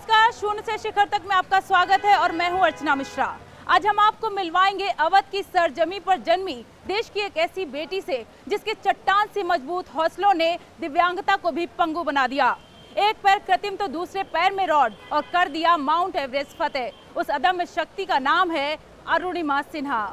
नमस्कार, शून्य से शिखर तक में आपका स्वागत है और मैं हूं अर्चना मिश्रा। आज हम आपको मिलवाएंगे अवध की सरजमी पर जन्मी देश की एक ऐसी बेटी से जिसके चट्टान से मजबूत हौसलों ने दिव्यांगता को भी पंगु बना दिया। एक पैर कृत्रिम तो दूसरे पैर में रॉड और कर दिया माउंट एवरेस्ट फतेह। उस अदम्य शक्ति का नाम है अरुणिमा सिन्हा।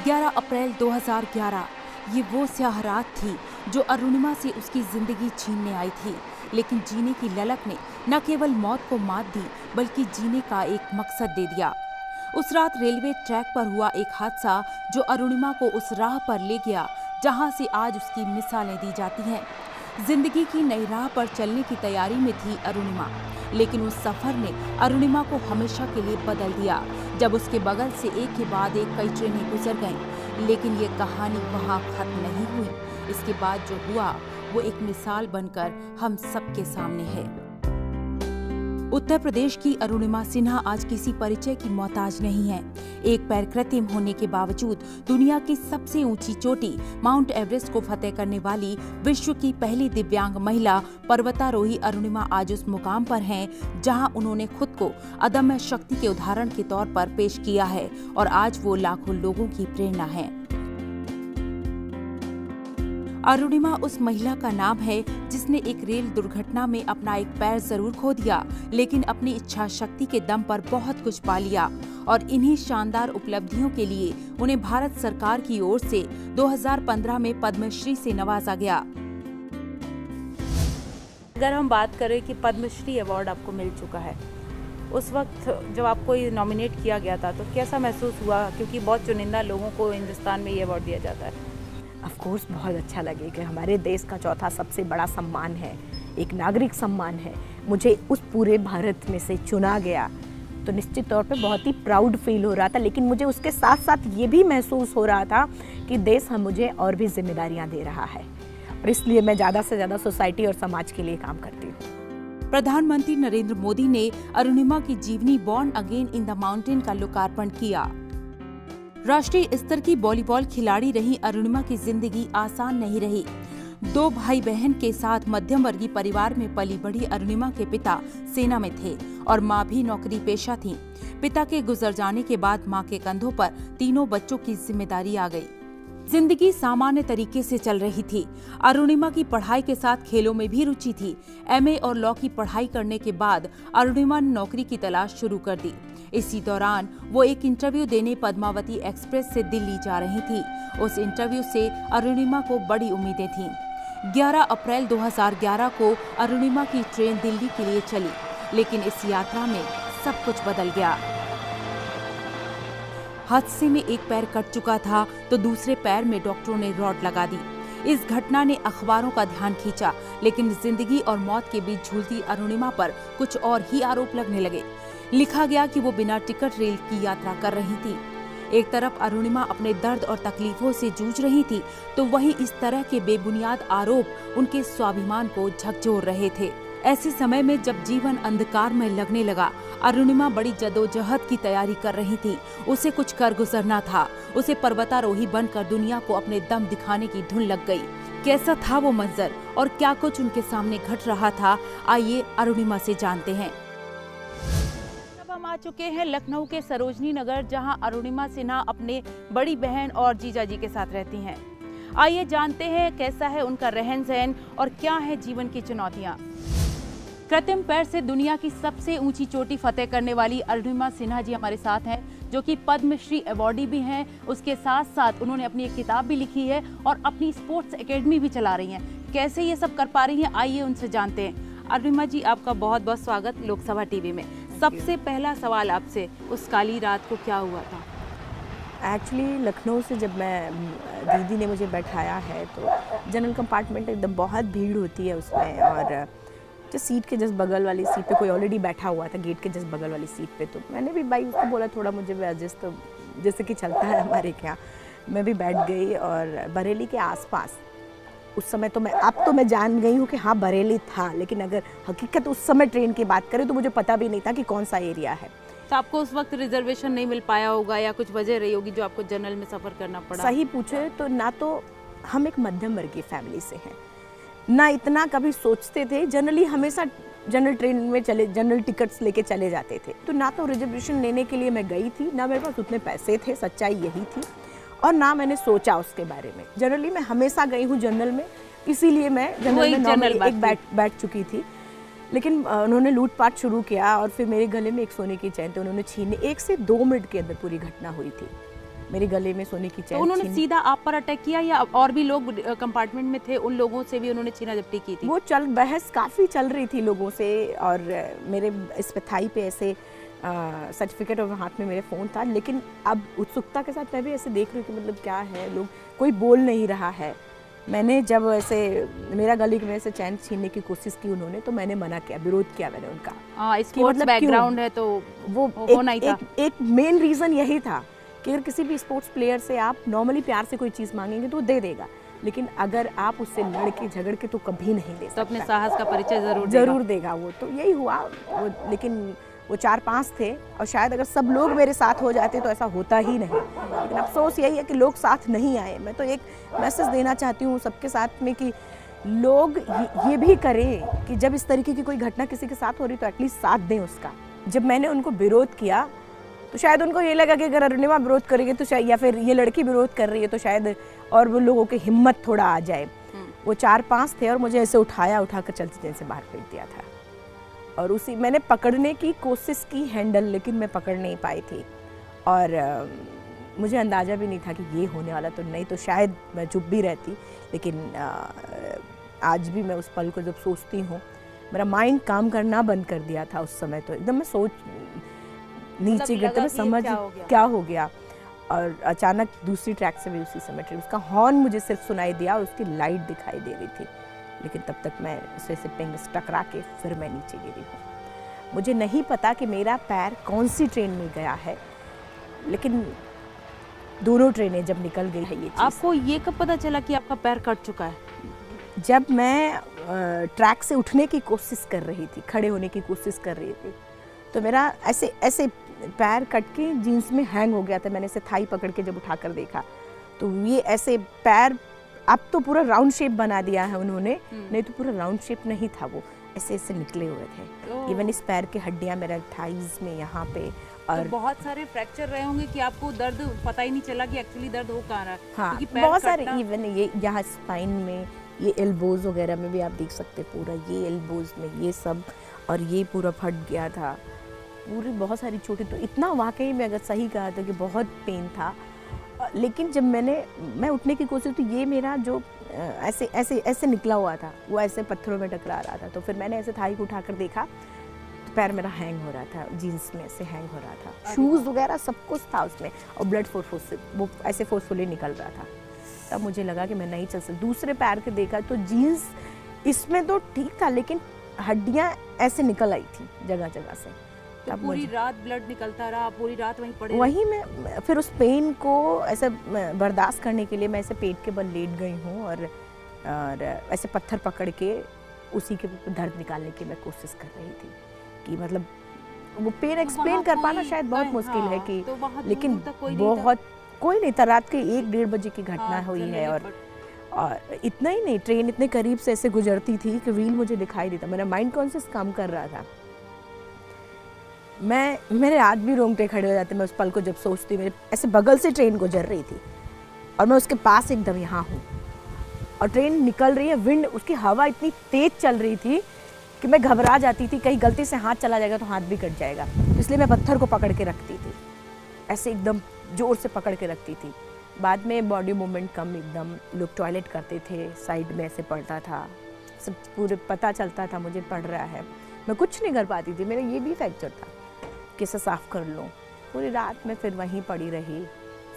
11 अप्रैल 2011 ये वो स्याह रात थी जो अरुणिमा से उसकी जिंदगी छीनने आई थी। लेकिन जीने की ललक ने न केवल मौत को मात दी बल्कि जीने का एक मकसद दे दिया। उस रात रेलवे ट्रैक पर हुआ एक हादसा जो अरुणिमा को उस राह पर ले गया जहां से आज उसकी मिसालें दी जाती हैं। जिंदगी की नई राह पर चलने की तैयारी में थी अरुणिमा, लेकिन उस सफर ने अरुणिमा को हमेशा के लिए बदल दिया जब उसके बगल से एक के बाद एक कई ट्रेनें गुजर गईं। लेकिन ये कहानी वहाँ खत्म नहीं हुई। इसके बाद जो हुआ वो एक मिसाल बनकर हम सबके सामने है। उत्तर प्रदेश की अरुणिमा सिन्हा आज किसी परिचय की मोहताज नहीं है। एक पैर कृत्रिम होने के बावजूद दुनिया की सबसे ऊंची चोटी माउंट एवरेस्ट को फतेह करने वाली विश्व की पहली दिव्यांग महिला पर्वतारोही अरुणिमा आज उस मुकाम पर हैं जहां उन्होंने खुद को अदम्य शक्ति के उदाहरण के तौर पर पेश किया है और आज वो लाखों लोगों की प्रेरणा है। अरुणिमा उस महिला का नाम है जिसने एक रेल दुर्घटना में अपना एक पैर जरूर खो दिया, लेकिन अपनी इच्छा शक्ति के दम पर बहुत कुछ पा लिया और इन्हीं शानदार उपलब्धियों के लिए उन्हें भारत सरकार की ओर से 2015 में पद्मश्री से नवाजा गया। अगर हम बात करें कि पद्मश्री अवार्ड आपको मिल चुका है, उस वक्त जब आपको ये नॉमिनेट किया गया था तो कैसा महसूस हुआ, क्योंकि बहुत चुनिंदा लोगों को हिंदुस्तान में ये अवार्ड दिया जाता है? ऑफ कोर्स बहुत अच्छा लगे कि हमारे देश का चौथा सबसे बड़ा सम्मान है, एक नागरिक सम्मान है, मुझे उस पूरे भारत में से चुना गया तो निश्चित तौर पे बहुत ही प्राउड फील हो रहा था। लेकिन मुझे उसके साथ साथ ये भी महसूस हो रहा था कि देश मुझे और भी जिम्मेदारियां दे रहा है और इसलिए मैं ज़्यादा से ज़्यादा सोसाइटी और समाज के लिए काम करती हूँ। प्रधानमंत्री नरेंद्र मोदी ने अरुणिमा की जीवनी born again in the mountain का लोकार्पण किया। राष्ट्रीय स्तर की वॉलीबॉल खिलाड़ी रही अरुणिमा की जिंदगी आसान नहीं रही। 2 भाई बहन के साथ मध्यम वर्गीय परिवार में पली बढ़ी अरुणिमा के पिता सेना में थे और मां भी नौकरी पेशा थीं। पिता के गुजर जाने के बाद मां के कंधों पर तीनों बच्चों की जिम्मेदारी आ गई। जिंदगी सामान्य तरीके से चल रही थी। अरुणिमा की पढ़ाई के साथ खेलों में भी रुचि थी। एमए और लॉ की पढ़ाई करने के बाद अरुणिमा ने नौकरी की तलाश शुरू कर दी। इसी दौरान वो एक इंटरव्यू देने पद्मावती एक्सप्रेस से दिल्ली जा रही थी। उस इंटरव्यू से अरुणिमा को बड़ी उम्मीदें थीं। 11 अप्रैल 2011 को अरुणिमा की ट्रेन दिल्ली के लिए चली, लेकिन इस यात्रा में सब कुछ बदल गया। हादसे में एक पैर कट चुका था तो दूसरे पैर में डॉक्टरों ने रॉड लगा दी। इस घटना ने अखबारों का ध्यान खींचा, लेकिन जिंदगी और मौत के बीच झूलती अरुणिमा पर कुछ और ही आरोप लगने लगे। लिखा गया कि वो बिना टिकट रेल की यात्रा कर रही थी। एक तरफ अरुणिमा अपने दर्द और तकलीफों से जूझ रही थी तो वहीं इस तरह के बेबुनियाद आरोप उनके स्वाभिमान को झकझोर रहे थे। ऐसे समय में जब जीवन अंधकार में लगने लगा, अरुणिमा बड़ी जदोजहद की तैयारी कर रही थी। उसे कुछ कर गुजरना था। उसे पर्वतारोही बनकर दुनिया को अपने दम दिखाने की धुन लग गई। कैसा था वो मंजर और क्या कुछ उनके सामने घट रहा था, आइए अरुणिमा से जानते हैं। अब हम आ चुके हैं लखनऊ के सरोजनी नगर, जहां अरुणिमा सिन्हा अपने बड़ी बहन और जीजा जी के साथ रहती हैं। आइए जानते हैं कैसा है उनका रहन सहन और क्या है जीवन की चुनौतियां। कृत्रिम पैर से दुनिया की सबसे ऊंची चोटी फतेह करने वाली अरुणिमा सिन्हा जी हमारे साथ हैं, जो कि पद्मश्री अवार्डी भी हैं। उसके साथ साथ उन्होंने अपनी एक किताब भी लिखी है और अपनी स्पोर्ट्स एकेडमी भी चला रही हैं। कैसे ये सब कर पा रही हैं, आइए उनसे जानते हैं। अरुणिमा जी, आपका बहुत बहुत स्वागत लोकसभा टीवी में। सबसे पहला सवाल आपसे, उस काली रात को क्या हुआ था? एक्चुअली लखनऊ से जब मैं दीदी ने मुझे बैठाया है तो जनरल कंपार्टमेंट एकदम बहुत भीड़ होती है उसमें, और जो सीट के जस्ट बगल वाली सीट पे कोई ऑलरेडी बैठा हुआ था, गेट के जस्ट बगल वाली सीट पे। तो मैंने भी भाई उसको बोला थोड़ा मुझे एडजस्ट, तो जैसे कि चलता है हमारे क्या, मैं भी बैठ गई। और बरेली के आसपास उस समय तो अब तो मैं जान गई हूँ कि हाँ बरेली था, लेकिन अगर हकीकत उस समय ट्रेन की बात करें तो मुझे पता भी नहीं था कि कौन सा एरिया है। तो आपको उस वक्त रिजर्वेशन नहीं मिल पाया होगा या कुछ वजह रही होगी जो आपको जनरल में सफ़र करना पड़ा? सही पूछे तो ना तो हम एक मध्यम वर्गीय फैमिली से हैं, ना इतना कभी सोचते थे, जनरली हमेशा जनरल ट्रेन में जनरल टिकट्स लेके चले जाते थे, तो ना तो रिजर्वेशन लेने के लिए मैं गई थी, ना मेरे पास उतने पैसे थे, सच्चाई यही थी, और ना मैंने सोचा उसके बारे में। जनरली मैं हमेशा गई हूँ जनरल में, इसीलिए मैं जनरल में नॉर्मली एक बैठ चुकी थी। लेकिन उन्होंने लूटपाट शुरू किया और फिर मेरे गले में एक सोने की चैन थी, उन्होंने छीने, 1 से 2 मिनट के अंदर पूरी घटना हुई थी। मेरे गले में सोने की चैन। तो उन्होंने सीधा आप पर अटैक किया या और भी लोग कंपार्टमेंट में थे, उन लोगों से भी उन्होंने छीना झपटी की थी? वो बहस काफ़ी चल रही थी लोगों से, और मेरे इस पे थाई पे ऐसे सर्टिफिकेट और हाथ में मेरे फ़ोन था, लेकिन अब उत्सुकता के साथ मैं भी ऐसे देख रही हूँ कि मतलब क्या है, लोग कोई बोल नहीं रहा है। मैंने जब ऐसे मेरा गले में से चैन छीनने की कोशिश की उन्होंने, तो मैंने मना किया, विरोध किया मैंने उनका। स्पोर्ट्स मतलब बैकग्राउंड है तो वो होना ही था। एक मेन रीज़न यही था कि अगर किसी भी स्पोर्ट्स प्लेयर से आप नॉर्मली प्यार से कोई चीज़ मांगेंगे तो वो दे देगा, लेकिन अगर आप उससे लड़ के झगड़ के तो कभी नहीं दे सकता। तो अपने साहस का परिचय ज़रूर देगा वो। तो यही हुआ वो, लेकिन वो 4-5 थे, और शायद अगर सब लोग मेरे साथ हो जाते तो ऐसा होता ही नहीं, लेकिन अफसोस यही है कि लोग साथ नहीं आए। मैं तो एक मैसेज देना चाहती हूँ सबके साथ में कि लोग ये भी करें कि जब इस तरीके की कोई घटना किसी के साथ हो रही तो एटलीस्ट साथ दें उसका। जब मैंने उनको विरोध किया तो शायद उनको ये लगा कि अगर अरुणिमा विरोध करेगी तो शायद, या फिर ये लड़की विरोध कर रही है तो शायद और वो लोगों की हिम्मत थोड़ा आ जाए। वो 4-5 थे और मुझे ऐसे उठाकर चलते ट्रेन से बाहर फेंक दिया था, और उसी मैंने पकड़ने की कोशिश की हैंडल, लेकिन मैं पकड़ नहीं पाई थी, और मुझे अंदाज़ा भी नहीं था कि ये होने वाला, तो नहीं तो शायद मैं चुप भी रहती। लेकिन आज भी मैं उस पल को जब सोचती हूँ, मेरा माइंड काम करना बंद कर दिया था उस समय। तो एकदम मैं सोच नीचे गिरते में समझ क्या हो गया, और अचानक दूसरी ट्रैक से भी उसी समय ट्रेन, उसका हॉर्न मुझे सिर्फ सुनाई दिया और उसकी लाइट दिखाई दे रही थी, लेकिन तब तक मैं उसे पिंग टकरा के फिर मैं नीचे गिरी हूँ। मुझे नहीं पता कि मेरा पैर कौन सी ट्रेन में गया है, लेकिन दोनों ट्रेनें जब निकल गई है ये चीज़। आपको ये कब पता चला कि आपका पैर कट चुका है? जब मैं ट्रैक से उठने की कोशिश कर रही थी, खड़े होने की कोशिश कर रही थी, तो मेरा ऐसे पैर कट के जीन्स में हैंग हो गया था। मैंने इसे थाई पकड़ के जब उठाकर देखा तो ये ऐसे पैर अब तो पूरा राउंड शेप बना दिया है उन्होंने, नहीं तो पूरा राउंड शेप नहीं था, वो ऐसे निकले हुए थे। इवन इस पैर की हड्डियां मेरा थाइज में यहाँ पे, और तो बहुत सारे फ्रैक्चर रहे होंगे कि आपको दर्द पता ही नहीं चला कि एक्चुअली दर्द हो कहाँ रहा है। हाँ, बहुत सारे, इवन ये यहाँ स्पाइन में, ये एल्बोज वगैरह में भी आप देख सकते, पूरा ये एल्बोज में ये सब, और ये पूरा फट गया था, पूरी बहुत सारी चोटें। तो इतना वाकई में अगर सही कहा था कि बहुत पेन था। लेकिन जब मैं उठने की कोशिश, तो ये मेरा जो ऐसे निकला हुआ था, वो ऐसे पत्थरों में टकरा रहा था। तो फिर मैंने ऐसे थाई को उठाकर देखा तो पैर मेरा हैंग हो रहा था, जीन्स में ऐसे हैंग हो रहा था, शूज़ वगैरह सब कुछ था उसमें, और ब्लड वो ऐसे फोर्सफुली निकल रहा था। तब मुझे लगा कि मैं नहीं चल सकती। दूसरे पैर के देखा तो जीन्स इसमें तो ठीक था, लेकिन हड्डियाँ ऐसे निकल आई थी जगह जगह से। तो पूरी रात ब्लड निकलता रहा, पूरी रात वहीं पड़े? वहीं मैं फिर उस पेन को ऐसे बर्दाश्त करने के लिए मैं ऐसे पेट के बल लेट गई हूँ, और ऐसे पत्थर पकड़ के उसी के दर्द निकालने की मैं कोशिश कर रही थी कि मतलब वो पेन एक्सप्लेन कर पाना शायद बहुत मुश्किल है कि, तो लेकिन बहुत कोई नहीं था। रात के 1-1:30 बजे की घटना हुई है, और इतना ही नहीं, ट्रेन इतने करीब से ऐसे गुजरती थी कि व्हील मुझे दिखाई देता, मेरा माइंड कॉन्शियस काम कर रहा था। मेरे आज भी रोंगटे खड़े हो जाते मैं उस पल को जब सोचती। मेरे ऐसे बगल से ट्रेन गुजर रही थी और मैं उसके पास एकदम यहाँ हूँ, और ट्रेन निकल रही है, विंड, उसकी हवा इतनी तेज चल रही थी कि मैं घबरा जाती थी, कहीं गलती से हाथ चला जाएगा तो हाथ भी कट जाएगा, इसलिए मैं पत्थर को पकड़ के रखती थी, ऐसे एकदम जोर से पकड़ के रखती थी। बाद में बॉडी मूवमेंट कम, एकदम लोग टॉयलेट करते थे, साइड में ऐसे पड़ता था, सब पूरे पता चलता था मुझे पड़ रहा है, मैं कुछ नहीं कर पाती थी। मेरा ये भी फ्रैक्चर था कि इसे साफ़ कर लूँ। पूरी रात में फिर वहीं पड़ी रही।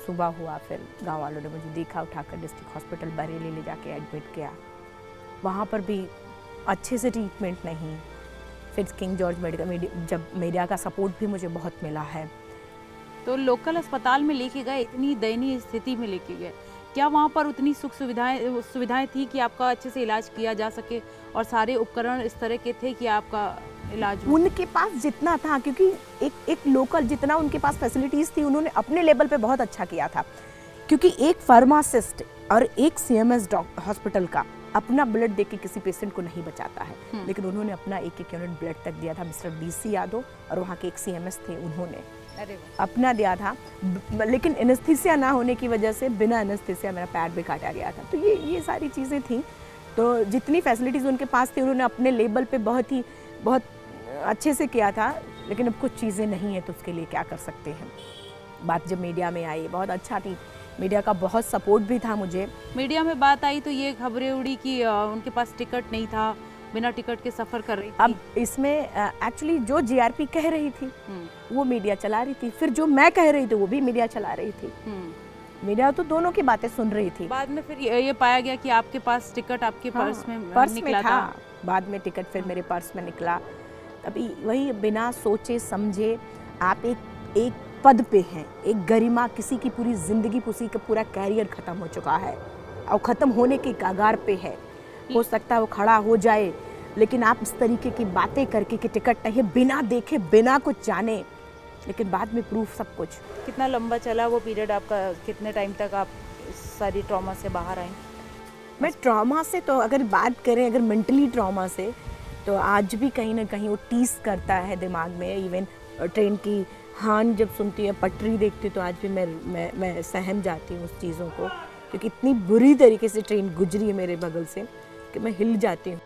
सुबह हुआ, फिर गांव वालों ने मुझे देखा, उठाकर डिस्ट्रिक्ट हॉस्पिटल बरेली ले जाके एडमिट किया। वहाँ पर भी अच्छे से ट्रीटमेंट नहीं। फिर किंग जॉर्ज मेडिकल, जब मीडिया का सपोर्ट भी मुझे बहुत मिला है। तो लोकल अस्पताल में लेके गए, इतनी दयनीय स्थिति में लेके गए, क्या वहाँ पर उतनी सुविधाएं थी कि आपका अच्छे से इलाज किया जा सके और सारे उपकरण इस तरह के थे कि आपका इलाज हो? उनके पास जितना था, क्योंकि एक लोकल जितना उनके पास फैसिलिटीज़ थी उन्होंने अपने लेवल पे बहुत अच्छा किया था। क्योंकि एक फार्मासिस्ट और एक CMS हॉस्पिटल का अपना ब्लड दे के किसी पेशेंट को नहीं बचाता है, लेकिन उन्होंने अपना एक यूनिट ब्लड तक दिया था। मिस्टर DC यादव और वहाँ के एक CMS थे, उन्होंने अपना दिया था। लेकिन एनेस्थीसिया ना होने की वजह से बिना एनेस्थीसिया मेरा पैर भी काटा गया था। तो ये सारी चीज़ें थी। तो जितनी फैसिलिटीज़ उनके पास थी उन्होंने अपने लेवल पे बहुत अच्छे से किया था। लेकिन अब कुछ चीज़ें नहीं है तो उसके लिए क्या कर सकते हैं। बात जब मीडिया में आई बहुत अच्छा थी, मीडिया का बहुत सपोर्ट भी था मुझे। मीडिया में बात आई तो ये खबरें उड़ी कि उनके पास टिकट नहीं था, बिना टिकट के सफ़र कर रही थी। अब इसमें एक्चुअली जो GRP कह रही थी वो मीडिया चला रही थी, फिर जो मैं कह रही थी वो भी मीडिया चला रही थी। मीडिया तो दोनों की बातें सुन रही थी। बाद में फिर ये पाया गया कि आपके पास टिकट आपके पर्स में था। बाद में टिकट फिर मेरे पर्स में निकला। अभी वही बिना सोचे समझे आप एक पद पे हैं, एक गरिमा, किसी की पूरी जिंदगी, किसी का पूरा कैरियर खत्म हो चुका है और खत्म होने के कगार पे है। हो सकता है वो खड़ा हो जाए, लेकिन आप इस तरीके की बातें करके कि टिकट नहीं, बिना देखे बिना कुछ जाने, लेकिन बाद में प्रूफ सब कुछ। कितना लंबा चला वो पीरियड आपका? कितने टाइम तक आप इस सारी ट्रॉमा से बाहर आए? मैं ट्रॉमा से तो अगर बात करें, अगर मेंटली ट्रॉमा से, तो आज भी कहीं ना कहीं वो टीस करता है दिमाग में। इवन ट्रेन की हार्न जब सुनती है, पटरी देखती तो आज भी मैं सहम जाती हूँ उस चीज़ों को, क्योंकि इतनी बुरी तरीके से ट्रेन गुजरी है मेरे बगल से कि मैं हिल जाती हूँ।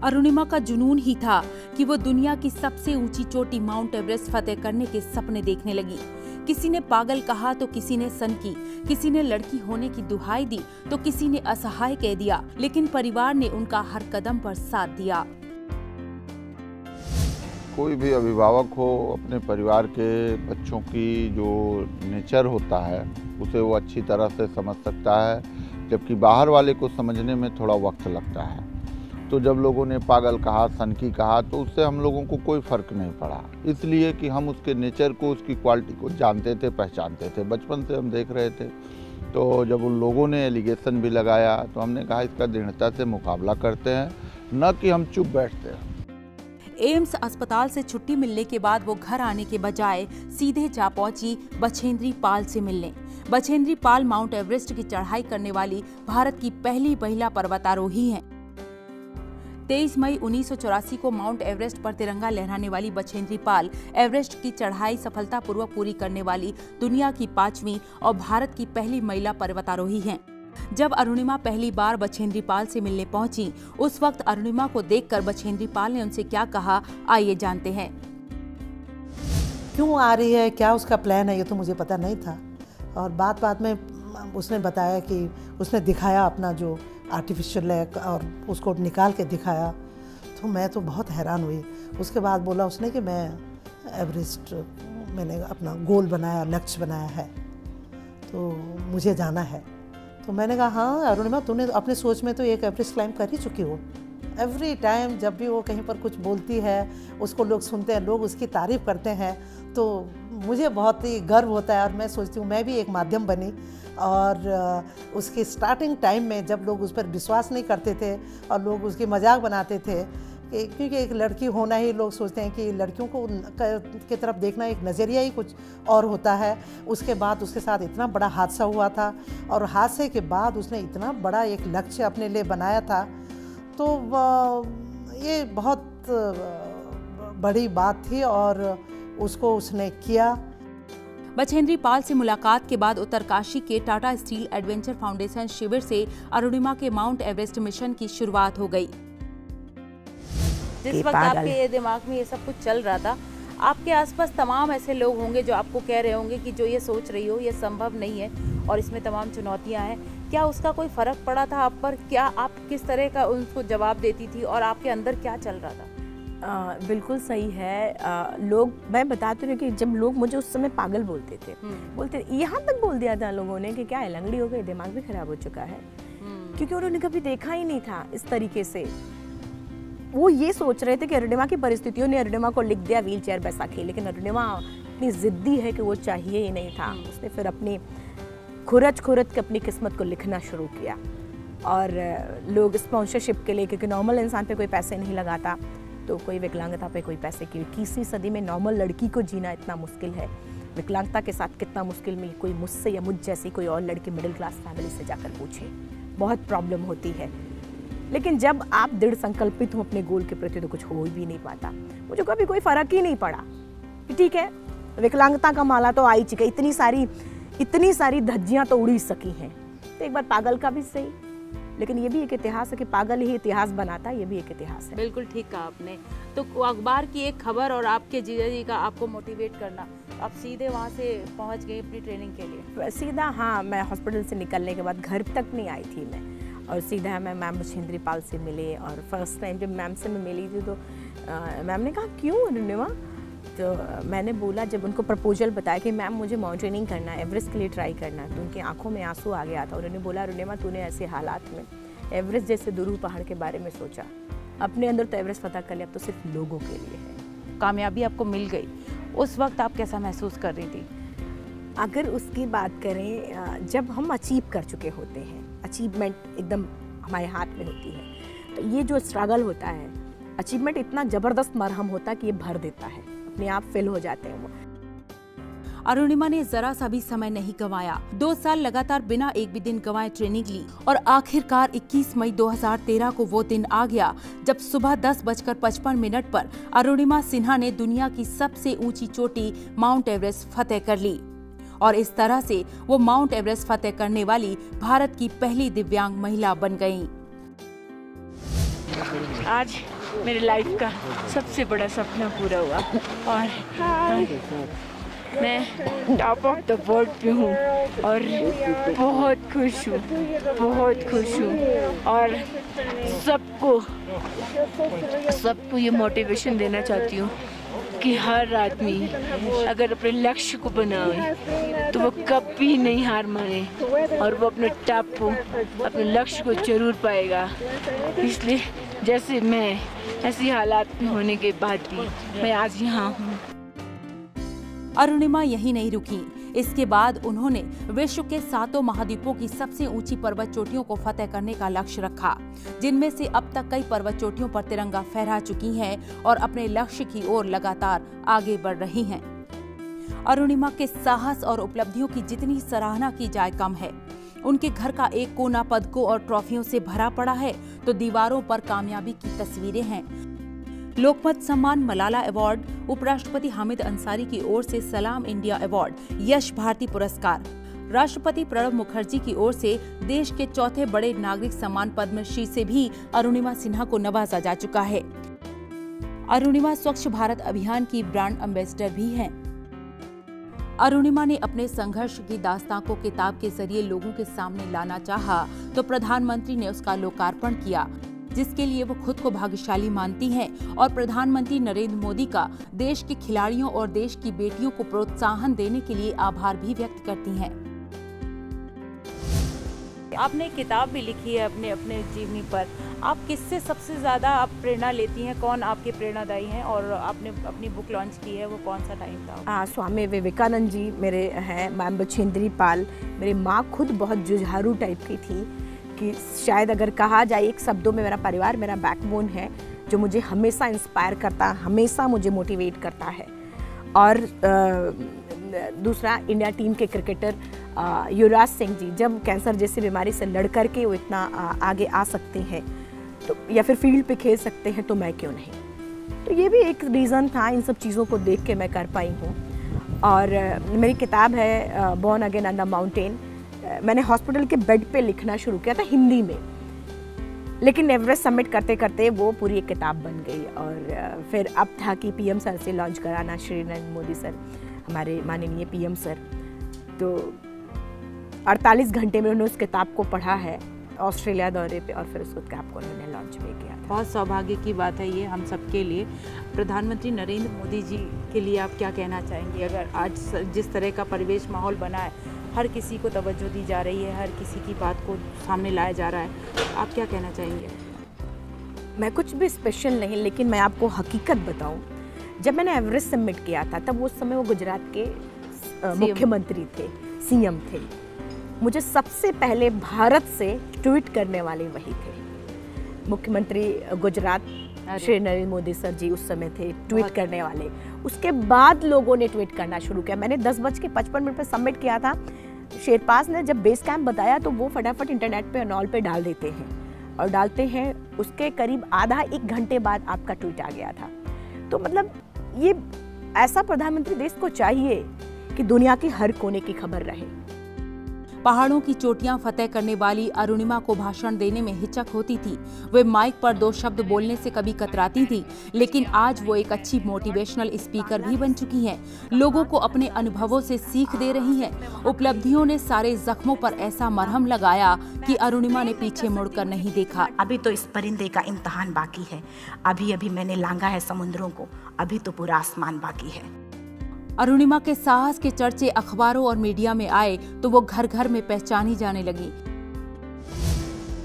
अरुणिमा का जुनून ही था कि वो दुनिया की सबसे ऊंची चोटी माउंट एवरेस्ट फतेह करने के सपने देखने लगी। किसी ने पागल कहा तो किसी ने सनकी, किसी ने लड़की होने की दुहाई दी तो किसी ने असहाय कह दिया, लेकिन परिवार ने उनका हर कदम पर साथ दिया। कोई भी अभिभावक हो, अपने परिवार के बच्चों की जो नेचर होता है उसे वो अच्छी तरह से समझ सकता है, जबकि बाहर वाले को समझने में थोड़ा वक्त लगता है। तो जब लोगों ने पागल कहा, सनकी कहा, तो उससे हम लोगों को कोई फ़र्क नहीं पड़ा, इसलिए कि हम उसके नेचर को, उसकी क्वालिटी को जानते थे, पहचानते थे, बचपन से हम देख रहे थे। तो जब उन लोगों ने एलिगेशन भी लगाया तो हमने कहा इसका दृढ़ता से मुकाबला करते हैं, न कि हम चुप बैठते हैं। एम्स अस्पताल से छुट्टी मिलने के बाद वो घर आने के बजाय सीधे जा पहुंची बछेंद्री पाल से मिलने। बछेंद्री पाल माउंट एवरेस्ट की चढ़ाई करने वाली भारत की पहली महिला पर्वतारोही हैं। 23 मई 1984 को माउंट एवरेस्ट पर तिरंगा लहराने वाली बछेंद्री पाल एवरेस्ट की चढ़ाई सफलतापूर्वक पूरी करने वाली दुनिया की 5वीं और भारत की पहली महिला पर्वतारोही हैं। जब अरुणिमा पहली बार बछेंद्री पाल से मिलने पहुंची, उस वक्त अरुणिमा को देखकर बछेंद्री पाल ने उनसे क्या कहा, आइए जानते हैं। क्यों आ रही है, क्या उसका प्लान है, ये तो मुझे पता नहीं था। और बात में उसने बताया कि उसने दिखाया अपना जो आर्टिफिशियल लेग और उसको निकाल के दिखाया, तो मैं तो बहुत हैरान हुई। उसके बाद बोला उसने कि मैं एवरेस्ट, मैंने अपना गोल बनाया, लक्ष्य बनाया है, तो मुझे जाना है। तो मैंने कहा हाँ अरुणिमा, तूने अपने सोच में तो एक एवरेस्ट क्लाइंब कर ही चुकी हो। एवरी टाइम जब भी वो कहीं पर कुछ बोलती है, उसको लोग सुनते हैं, लोग उसकी तारीफ़ करते हैं, तो मुझे बहुत ही गर्व होता है। और मैं सोचती हूँ मैं भी एक माध्यम बनी। और उसके स्टार्टिंग टाइम में जब लोग उस पर विश्वास नहीं करते थे और लोग उसकी मजाक बनाते थे, क्योंकि एक लड़की होना ही, लोग सोचते हैं कि लड़कियों को की तरफ देखना एक नज़रिया ही कुछ और होता है। उसके बाद उसके साथ इतना बड़ा हादसा हुआ था और हादसे के बाद उसने इतना बड़ा एक लक्ष्य अपने लिए बनाया था, तो ये बहुत बड़ी बात थी और उसको उसने किया। बछेंद्री पाल से मुलाकात के बाद उत्तरकाशी के टाटा स्टील एडवेंचर फाउंडेशन शिविर से अरुणिमा के माउंट एवरेस्ट मिशन की शुरुआत हो गई। जिस वक्त आपके दिमाग में ये सब कुछ चल रहा था, आपके आसपास तमाम ऐसे लोग होंगे जो आपको कह रहे होंगे कि जो ये सोच रही हो ये संभव नहीं है और इसमें तमाम चुनौतियां हैं। क्या उसका कोई फर्क पड़ा था आप पर? क्या आप किस तरह का उनको जवाब देती थी और आपके अंदर क्या चल रहा था? बिल्कुल सही है। लोग, मैं बताती हूँ कि जब लोग मुझे उस समय पागल बोलते थे, यहाँ तक बोल दिया था लोगों ने कि क्या है, लंगड़ी हो गई, दिमाग भी खराब हो चुका है, क्योंकि उन्होंने कभी देखा ही नहीं था इस तरीके से। वो ये सोच रहे थे कि अरुणिमा की परिस्थितियों ने अरुणिमा को लिख दिया व्हीलचेयर बैसाखी, लेकिन अरुणिमा इतनी जिद्दी है कि वो चाहिए ही नहीं था। उसने फिर अपनी खुरच खुरच के अपनी किस्मत को लिखना शुरू किया। और लोग स्पॉन्सरशिप के लिए, क्योंकि नॉर्मल इंसान पे कोई पैसे नहीं लगाता, तो कोई विकलांगता पे कोई पैसे की। 21वीं सदी में नॉर्मल लड़की को जीना इतना मुश्किल है, विकलांगता के साथ कितना मुश्किल में कोई मुझसे या मुझ जैसी कोई और लड़की मिडिल क्लास फैमिली से जाकर पूछे, बहुत प्रॉब्लम होती है। लेकिन जब आप दृढ़ संकल्पित हो अपने गोल के प्रति तो कुछ हो भी नहीं पाता। मुझे कभी कोई फ़र्क ही नहीं पड़ा कि ठीक है, विकलांगता का माला तो आई चुका, इतनी सारी धज्जियाँ तो उड़ी सकी हैं, तो एक बार पागल का भी सही। लेकिन ये भी एक इतिहास है कि पागल ही इतिहास बनाता है, ये भी एक इतिहास है। बिल्कुल ठीक कहा आपने। तो अखबार की एक खबर और आपके जीजा जी का आपको मोटिवेट करना, आप सीधे वहाँ से पहुँच गए अपनी ट्रेनिंग के लिए? सीधा, हाँ, मैं हॉस्पिटल से निकलने के बाद घर तक नहीं आई थी मैं, और सीधा मैं मैम बछेंद्री पाल से मिले। और फर्स्ट टाइम जब मैम से मैं मिली थी तो मैम ने कहा क्यों अरुणिमा? तो मैंने बोला, जब उनको प्रपोजल बताया कि मैम मुझे माउंटेनिंग करना है, एवरेस्ट के लिए ट्राई करना है, तो उनकी आंखों में आंसू आ गया था। उन्होंने बोला अरुणिमा तूने ऐसे हालात में एवरेस्ट जैसे दुरूह पहाड़ के बारे में सोचा, अपने अंदर तो एवरेस्ट पता कर लिया, अब तो सिर्फ लोगों के लिए है। कामयाबी आपको मिल गई, उस वक्त आप कैसा महसूस कर रही थी? अगर उसकी बात करें, जब हम अचीव कर चुके होते हैं, अचीवमेंट एकदम हमारे हाथ में होती है, तो ये जो स्ट्रगल होता है, अचीवमेंट इतना ज़बरदस्त मरहम होता है कि ये भर देता है, अपने आप फिल हो जाते हैं वो। अरुणिमा ने जरा सा भी समय नहीं गंवाया। 2 साल लगातार बिना एक भी दिन गंवाए ट्रेनिंग ली और आखिरकार 21 मई 2013 को वो दिन आ गया जब सुबह 10:55 पर अरुणिमा सिन्हा ने दुनिया की सबसे ऊंची चोटी माउंट एवरेस्ट फतेह कर ली। और इस तरह से वो माउंट एवरेस्ट फतेह करने वाली भारत की पहली दिव्यांग महिला बन गयी। आज मेरे लाइफ का सबसे बड़ा सपना पूरा हुआ और मैं टॉप ऑफ द वर्ल्ड पे हूँ और बहुत खुश हूँ और सबको ये मोटिवेशन देना चाहती हूँ कि हर आदमी अगर अपने लक्ष्य को बनाए तो वो कभी नहीं हार माने और वो अपने टॉप को, अपने लक्ष्य को जरूर पाएगा। इसलिए जैसे मैं, ऐसी हालात में होने के बाद भी मैं आज यहाँ हूँ। अरुणिमा यहीं नहीं रुकी। इसके बाद उन्होंने विश्व के 7 महाद्वीपों की सबसे ऊंची पर्वत चोटियों को फतेह करने का लक्ष्य रखा, जिनमें से अब तक कई पर्वत चोटियों पर तिरंगा फहरा चुकी हैं और अपने लक्ष्य की ओर लगातार आगे बढ़ रही हैं। अरुणिमा के साहस और उपलब्धियों की जितनी सराहना की जाए कम है। उनके घर का एक कोना पदकों और ट्रॉफियों से भरा पड़ा है तो दीवारों पर कामयाबी की तस्वीरें हैं। लोकमत सम्मान मलाला अवार्ड, उपराष्ट्रपति हामिद अंसारी की ओर से सलाम इंडिया अवार्ड, यश भारती पुरस्कार, राष्ट्रपति प्रणब मुखर्जी की ओर से देश के चौथे बड़े नागरिक सम्मान पद्मश्री से भी अरुणिमा सिन्हा को नवाजा जा चुका है। अरुणिमा स्वच्छ भारत अभियान की ब्रांड एम्बेसडर भी हैं। अरुणिमा ने अपने संघर्ष की दास्तां को किताब के जरिए लोगों के सामने लाना चाहा तो प्रधानमंत्री ने उसका लोकार्पण किया, जिसके लिए वो खुद को भाग्यशाली मानती हैं और प्रधानमंत्री नरेंद्र मोदी का देश के खिलाड़ियों और देश की बेटियों को प्रोत्साहन देने के लिए आभार भी व्यक्त करती हैं। आपने किताब भी लिखी है अपने जीवनी पर, आप किससे सबसे ज्यादा आप प्रेरणा लेती हैं? कौन आपके प्रेरणादायी हैं? और आपने अपनी बुक लॉन्च की है, वो कौन सा टाइम था? स्वामी विवेकानंद जी मेरे हैं, मैम बछेंद्री पाल। मेरी माँ खुद बहुत जुझारू टाइप की थी कि शायद अगर कहा जाए एक शब्दों में, मेरा परिवार मेरा बैकबोन है जो मुझे हमेशा इंस्पायर करता, हमेशा मुझे मोटिवेट करता है। और दूसरा इंडिया टीम के क्रिकेटर युवराज सिंह जी, जब कैंसर जैसी बीमारी से लड़ कर के वो इतना आगे आ सकते हैं तो या फिर फील्ड पे खेल सकते हैं तो मैं क्यों नहीं। तो ये भी एक रीज़न था, इन सब चीज़ों को देख के मैं कर पाई हूँ। और मेरी किताब है born again on the mountain. मैंने हॉस्पिटल के बेड पे लिखना शुरू किया था हिंदी में, लेकिन एवरेस्ट सबमिट करते करते वो पूरी एक किताब बन गई। और फिर अब था कि पीएम सर से लॉन्च कराना, श्री नरेंद्र मोदी सर, हमारे माननीय पीएम सर। तो 48 घंटे में उन्होंने उस किताब को पढ़ा है ऑस्ट्रेलिया दौरे पे, और फिर उस किताब को उन्होंने लॉन्च भी किया था। बहुत सौभाग्य की बात है ये हम सब के लिए। प्रधानमंत्री नरेंद्र मोदी जी के लिए आप क्या कहना चाहेंगे? अगर आज जिस तरह का परिवेश माहौल बना है, हर किसी को तवज्जो दी जा रही है, हर किसी की बात को सामने लाया जा रहा है, आप क्या कहना चाहेंगे? मैं कुछ भी स्पेशल नहीं, लेकिन मैं आपको हकीकत बताऊं, जब मैंने एवरेस्ट सबमिट किया था तब उस समय वो गुजरात के मुख्यमंत्री थे, सीएम थे। मुझे सबसे पहले भारत से ट्वीट करने वाले वही थे। मुख्यमंत्री गुजरात श्री नरेंद्र मोदी सर जी उस समय थे ट्वीट करने वाले। उसके बाद लोगों ने ट्वीट करना शुरू किया। मैंने 10:55 पे सबमिट किया था। शेरपास ने जब बेस कैंप बताया तो वो फटाफट इंटरनेट पे अनॉल पे डाल देते हैं और डालते हैं, उसके करीब आधा 1 घंटे बाद आपका ट्वीट आ गया था। तो मतलब ये ऐसा प्रधानमंत्री देश को चाहिए कि दुनिया की हर कोने की खबर रहे। पहाड़ों की चोटियां फतेह करने वाली अरुणिमा को भाषण देने में हिचक होती थी। वे माइक पर 2 शब्द बोलने से कभी कतराती थी, लेकिन आज वो एक अच्छी मोटिवेशनल स्पीकर भी बन चुकी हैं। लोगों को अपने अनुभवों से सीख दे रही हैं। उपलब्धियों ने सारे जख्मों पर ऐसा मरहम लगाया कि अरुणिमा ने पीछे मुड़कर नहीं देखा। अभी तो इस परिंदे का इम्तिहान बाकी है। अभी अभी मैंने लांघा है समुद्रों को, अभी तो पूरा आसमान बाकी है। अरुणिमा के साहस के चर्चे अखबारों और मीडिया में आए तो वो घर घर में पहचानी जाने लगी।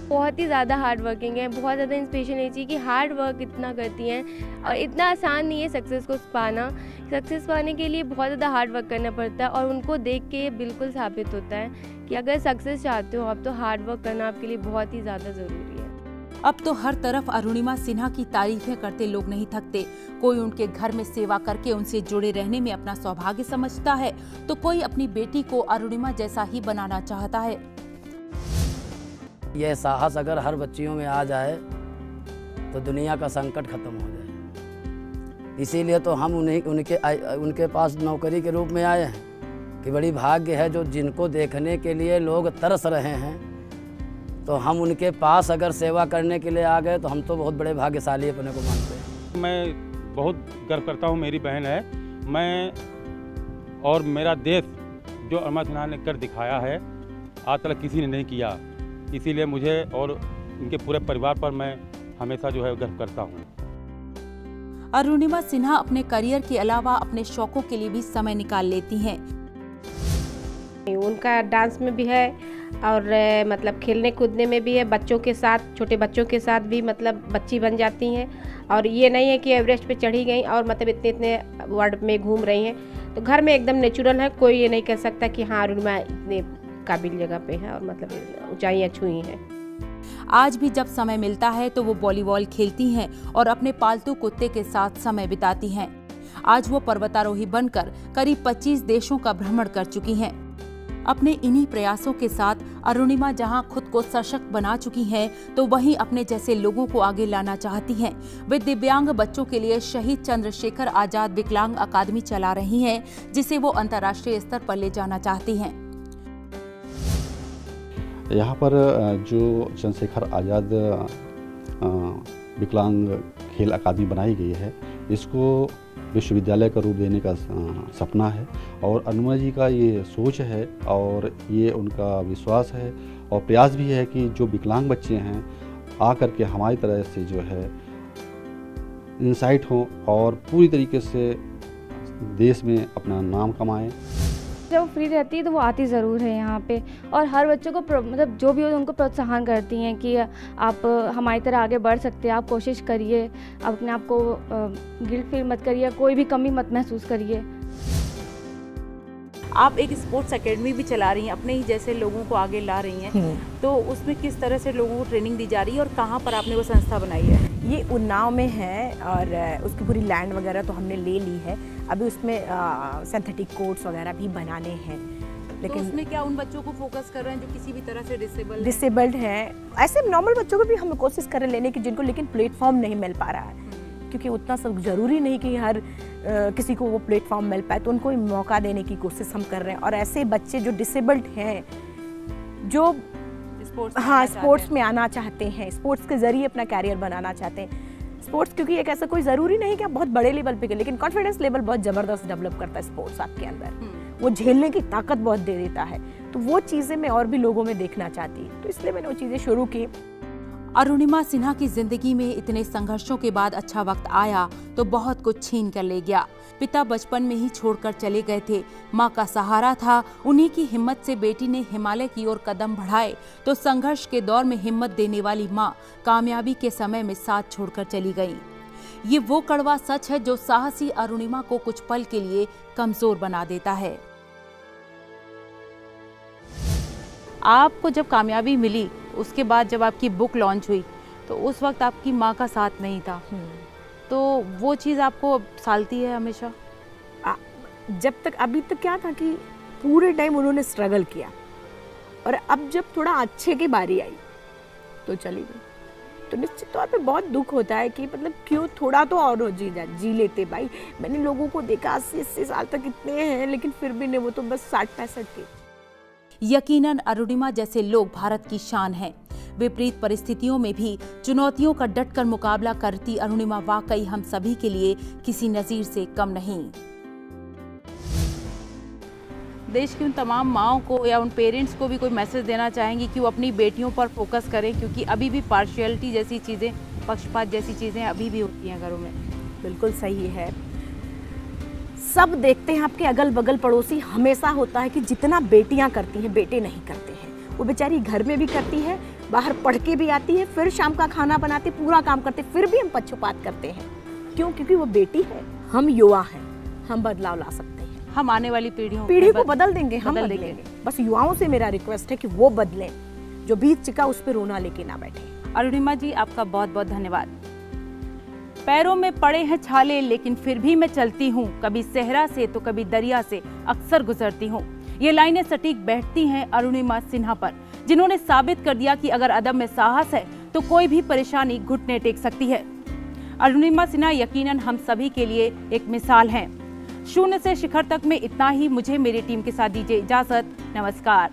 बहुत ही ज़्यादा हार्ड वर्किंग है, बहुत ज़्यादा इंस्पिरेशन है कि हार्ड वर्क इतना करती हैं और इतना आसान नहीं है सक्सेस को पाना। सक्सेस पाने के लिए बहुत ज़्यादा हार्ड वर्क करना पड़ता है और उनको देख के ये बिल्कुल साबित होता है कि अगर सक्सेस चाहते हो आप तो हार्ड वर्क करना आपके लिए बहुत ही ज़्यादा ज़रूरी है। अब तो हर तरफ अरुणिमा सिन्हा की तारीफें करते लोग नहीं थकते। कोई उनके घर में सेवा करके उनसे जुड़े रहने में अपना सौभाग्य समझता है, तो कोई अपनी बेटी को अरुणिमा जैसा ही बनाना चाहता है। यह साहस अगर हर बच्चियों में आ जाए तो दुनिया का संकट खत्म हो जाए। इसीलिए तो हम उनके पास नौकरी के रूप में आए हैं कि बड़ी भाग्य है जो जिनको देखने के लिए लोग तरस रहे हैं, तो हम उनके पास अगर सेवा करने के लिए आ गए तो हम तो बहुत बड़े भाग्यशाली अपने को मानते हैं। मैं बहुत गर्व करता हूँ, मेरी बहन है। मैं और मेरा देश जो अरुणिमा सिन्हा ने कर दिखाया है आज तक किसी ने नहीं किया, इसीलिए मुझे और उनके पूरे परिवार पर मैं हमेशा जो है गर्व करता हूँ। अरुणिमा सिन्हा अपने करियर के अलावा अपने शौकों के लिए भी समय निकाल लेती हैं। उनका डांस में भी है और मतलब खेलने कूदने में भी है। बच्चों के साथ, छोटे बच्चों के साथ भी मतलब बच्ची बन जाती हैं और ये नहीं है कि एवरेस्ट पे चढ़ी गई और मतलब इतने वर्ल्ड में घूम रही हैं। तो घर में एकदम नेचुरल है, कोई ये नहीं कह सकता कि हाँ अरुणिमा इतने काबिल जगह पे है और मतलब ऊंचाइयाँ छुई हैं। आज भी जब समय मिलता है तो वो वॉलीबॉल खेलती हैं और अपने पालतू कुत्ते के साथ समय बिताती हैं। आज वो पर्वतारोही बनकर करीब 25 देशों का भ्रमण कर चुकी हैं। अपने इन्हीं प्रयासों के साथ अरुणिमा जहां खुद को सशक्त बना चुकी हैं, तो वहीं अपने जैसे लोगों को आगे लाना चाहती हैं। वे दिव्यांग बच्चों के लिए शहीद चंद्रशेखर आजाद विकलांग अकादमी चला रही हैं, जिसे वो अंतर्राष्ट्रीय स्तर पर ले जाना चाहती हैं। यहाँ पर जो चंद्रशेखर आजाद विकलांग खेल अकादमी बनाई गई है, इसको विश्वविद्यालय का रूप देने का सपना है और अरुणिमा जी का ये सोच है और ये उनका विश्वास है और प्रयास भी है कि जो विकलांग बच्चे हैं आकर के हमारी तरह से जो है इंसाइट हों और पूरी तरीके से देश में अपना नाम कमाएं। जब वो फ्री रहती है तो वो आती ज़रूर है यहाँ पे और हर बच्चों को मतलब जो भी हो उनको प्रोत्साहन करती हैं कि आप हमारी तरह आगे बढ़ सकते हैं, आप कोशिश करिए, आप अपने आप को गिल्ट फील मत करिए, कोई भी कमी मत महसूस करिए। आप एक स्पोर्ट्स एकेडमी भी चला रही हैं, अपने ही जैसे लोगों को आगे ला रही हैं, तो उसमें किस तरह से लोगों को ट्रेनिंग दी जा रही है और कहाँ पर आपने वो संस्था बनाई है? ये उन्नाव में है और उसकी पूरी लैंड वगैरह तो हमने ले ली है। अभी उसमें सिंथेटिक कोर्ट्स वगैरह भी बनाने हैं। लेकिन तो उसमें क्या उन बच्चों को फोकस कर रहे हैं जो किसी भी तरह से डिसेबल्ड हैं? ऐसे नॉर्मल बच्चों को भी हम कोशिश कर रहे हैं लेने की, जिनको लेकिन प्लेटफॉर्म नहीं मिल पा रहा है, क्योंकि उतना सब ज़रूरी नहीं कि हर किसी को वो प्लेटफॉर्म मिल पाए, तो उनको मौका देने की कोशिश हम कर रहे हैं। और ऐसे बच्चे जो डिसेबल्ड हैं, जो स्पोर्ट्स में आना चाहते हैं, स्पोर्ट्स के ज़रिए अपना कैरियर बनाना चाहते हैं। स्पोर्ट्स क्योंकि एक ऐसा कोई ज़रूरी नहीं कि आप बहुत बड़े लेवल पे, लेकिन कॉन्फिडेंस लेवल बहुत ज़बरदस्त डेवलप करता है स्पोर्ट्स आपके अंदर। वो झेलने की ताकत बहुत दे देता है, तो वो चीज़ें मैं और भी लोगों में देखना चाहती, तो इसलिए मैंने वो चीज़ें शुरू की। अरुणिमा सिन्हा की जिंदगी में इतने संघर्षों के बाद अच्छा वक्त आया तो बहुत कुछ छीन कर ले गया। पिता बचपन में ही छोड़कर चले गए थे, माँ का सहारा था। उन्हीं की हिम्मत से बेटी ने हिमालय की ओर कदम बढ़ाए, तो संघर्ष के दौर में हिम्मत देने वाली माँ कामयाबी के समय में साथ छोड़कर चली गई। ये वो कड़वा सच है जो साहसी अरुणिमा को कुछ पल के लिए कमजोर बना देता है। आपको जब कामयाबी मिली, उसके बाद जब आपकी बुक लॉन्च हुई, तो उस वक्त आपकी माँ का साथ नहीं था, तो वो चीज़ आपको सालती है हमेशा? जब तक अभी तक क्या था कि पूरे टाइम उन्होंने स्ट्रगल किया, और अब जब थोड़ा अच्छे की बारी आई तो चली गई। तो निश्चित तौर पे बहुत दुख होता है कि मतलब क्यों थोड़ा तो और जी लेते भाई। मैंने लोगों को देखा 80-80 साल तक इतने हैं, लेकिन फिर भी नहीं, वो तो बस 60-65 के। यकीनन अरुणिमा जैसे लोग भारत की शान हैं। विपरीत परिस्थितियों में भी चुनौतियों का डटकर मुकाबला करती अरुणिमा वाकई हम सभी के लिए किसी नज़ीर से कम नहीं। देश की उन तमाम माओं को या उन पेरेंट्स को भी कोई मैसेज देना चाहेंगी कि वो अपनी बेटियों पर फोकस करें, क्योंकि अभी भी पार्शियलिटी जैसी चीज़ें, पक्षपात जैसी चीज़ें अभी भी होती हैं घरों में? बिल्कुल सही है। सब देखते हैं, आपके अगल बगल पड़ोसी हमेशा होता है कि जितना बेटियां करती हैं बेटे नहीं करते हैं। वो बेचारी घर में भी करती है, बाहर पढ़ के भी आती है, फिर शाम का खाना बनाती, पूरा काम करते, फिर भी हम पक्षपात करते हैं। क्यों? क्योंकि वो बेटी है, हम युवा हैं, हम बदलाव ला सकते हैं। हम आने वाली पीढ़ी को बदल देंगे, हम बदलेंगे। बस युवाओं से मेरा रिक्वेस्ट है कि वो बदलें, जो बीत चुका उस पर रोना लेके ना बैठे। अरुणिमा जी, आपका बहुत बहुत धन्यवाद। पैरों में पड़े हैं छाले, लेकिन फिर भी मैं चलती हूँ, कभी सहरा से तो कभी दरिया से अक्सर गुजरती हूँ। ये लाइनें सटीक बैठती हैं अरुणिमा सिन्हा पर, जिन्होंने साबित कर दिया कि अगर अदब में साहस है तो कोई भी परेशानी घुटने टेक सकती है। अरुणिमा सिन्हा यकीनन हम सभी के लिए एक मिसाल हैं। शून्य से शिखर तक में इतना ही। मुझे मेरी टीम के साथ दीजिए इजाजत। नमस्कार।